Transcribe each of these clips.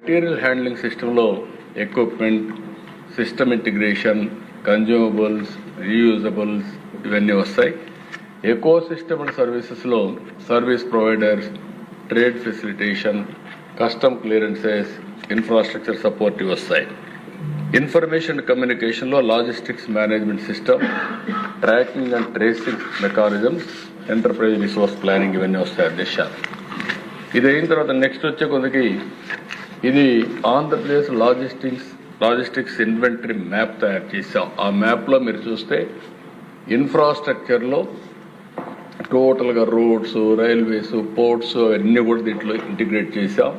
Material handling సిస్టంలో equipment, system integration, consumables, reusables ఇవన్నీ వస్తాయి. ఎకో సిస్టమ్ అండ్ సర్వీసెస్లో service providers, trade facilitation, custom clearances, infrastructure support వస్తాయి. Information కమ్యూనికేషన్లో logistics management system, tracking and tracing mechanisms, enterprise resource planning ఇవన్నీ వస్తాయి అధ్యక్ష. ఇది అయిన తర్వాత నెక్స్ట్ వచ్చే కొందకి ఇది ఆంధ్రప్రదేశ్ లాజిస్టిక్స్ ఇన్వెంటరీ మ్యాప్ తయారు చేసాం. ఆ మ్యాప్లో మీరు చూస్తే ఇన్ఫ్రాస్ట్రక్చర్లో టోటల్గా రోడ్స్, రైల్వేస్, పోర్ట్స్ అవన్నీ కూడా దీంట్లో ఇంటిగ్రేట్ చేసాం.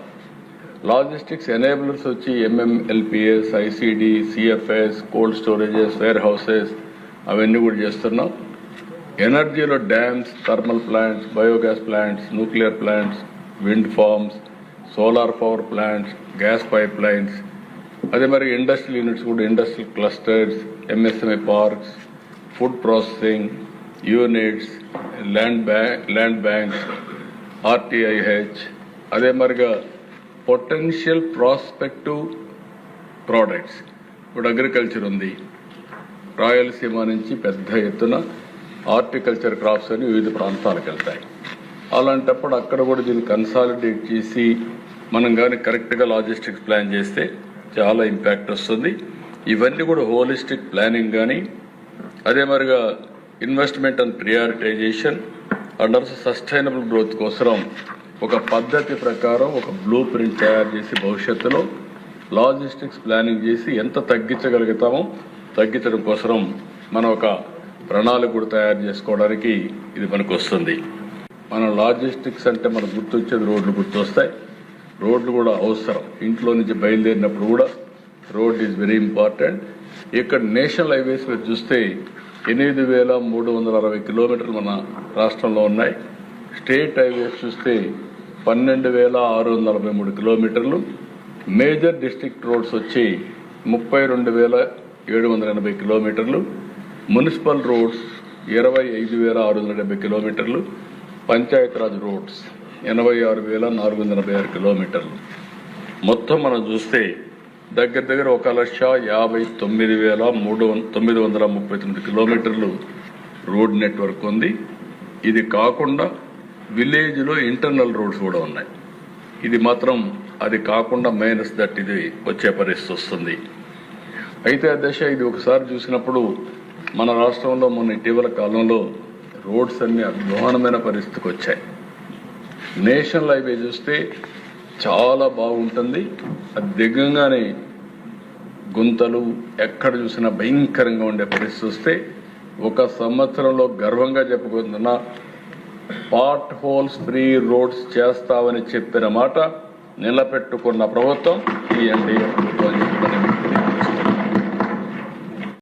లాజిస్టిక్స్ ఎనేబులర్స్ వచ్చి MMLPS, ICD, CFS, cold storages, warehouses అవన్నీ కూడా చేస్తున్నాం. ఎనర్జీలో dams, thermal plants, biogas plants, nuclear plants, wind farms, solar power plants, gas pipe lines, అదే మరి ఇండస్ట్రియల్ యూనిట్స్ కూడా industrial clusters, MSME parks, food processing units, land banks, RTIH, అదే మరిగా potential prospective products. ఇప్పుడు అగ్రికల్చర్ ఉంది, రాయలసీమ నుంచి పెద్ద ఎత్తున హార్టికల్చర్ క్రాప్స్ అని వివిధ ప్రాంతాలకు వెళ్తాయి. అలాంటప్పుడు అక్కడ కూడా దీన్ని కన్సాలిడేట్ చేసి మనం కానీ కరెక్ట్గా లాజిస్టిక్స్ ప్లాన్ చేస్తే చాలా ఇంపాక్ట్ వస్తుంది. ఇవన్నీ కూడా హోలిస్టిక్ ప్లానింగ్ కానీ అదే మరిగా investment and prioritization and also sustainable growth కోసం ఒక పద్ధతి ప్రకారం ఒక బ్లూ ప్రింట్ తయారు చేసి భవిష్యత్తులో లాజిస్టిక్స్ ప్లానింగ్ చేసి ఎంత తగ్గించగలుగుతామో తగ్గించడం కోసం మనం ఒక ప్రణాళిక కూడా తయారు చేసుకోవడానికి ఇది మనకు వస్తుంది. మన లాజిస్టిక్స్ అంటే మనకు గుర్తొచ్చేది రోడ్లు గుర్తొస్తాయి. రోడ్లు కూడా అవసరం. ఇంట్లో నుంచి బయలుదేరినప్పుడు కూడా రోడ్ ఈజ్ వెరీ ఇంపార్టెంట్. ఇక్కడ నేషనల్ హైవేస్ మీరు చూస్తే 8,360 కిలోమీటర్లు మన రాష్ట్రంలో ఉన్నాయి. స్టేట్ హైవేస్ చూస్తే 12,643 కిలోమీటర్లు. మేజర్ డిస్ట్రిక్ట్ రోడ్స్ వచ్చి 32,780 కిలోమీటర్లు. మున్సిపల్ రోడ్స్ 25,670 కిలోమీటర్లు. పంచాయతీరాజ్ రోడ్స్ 86,486 కిలోమీటర్లు. మొత్తం మనం చూస్తే దగ్గర 1,59,939 కిలోమీటర్లు రోడ్ నెట్వర్క్ ఉంది. ఇది కాకుండా విలేజ్లో ఇంటర్నల్ రోడ్స్ కూడా ఉన్నాయి. ఇది మాత్రం అది కాకుండా మైనస్ దట్ ఇది వచ్చే పరిస్థితి వస్తుంది. అయితే దశ ఇది ఒకసారి చూసినప్పుడు మన రాష్ట్రంలో మొన్న ఇటీవల కాలంలో రోడ్స్ అన్ని అధ్వానమైన పరిస్థితికి వచ్చాయి. నేషనల్ హైవే చూస్తే చాలా బాగుంటుంది. అది దిగంగానే గుంతలు ఎక్కడ చూసినా భయంకరంగా ఉండే పరిస్థితి వస్తే ఒక సంవత్సరంలో గర్వంగా చెప్పుకుంటున్న పార్ట్ హోల్స్ ఫ్రీ రోడ్స్ చేస్తామని చెప్పిన మాట నిలబెట్టుకున్న ప్రభుత్వం ఈ ఎన్డీఏ ప్రభుత్వం.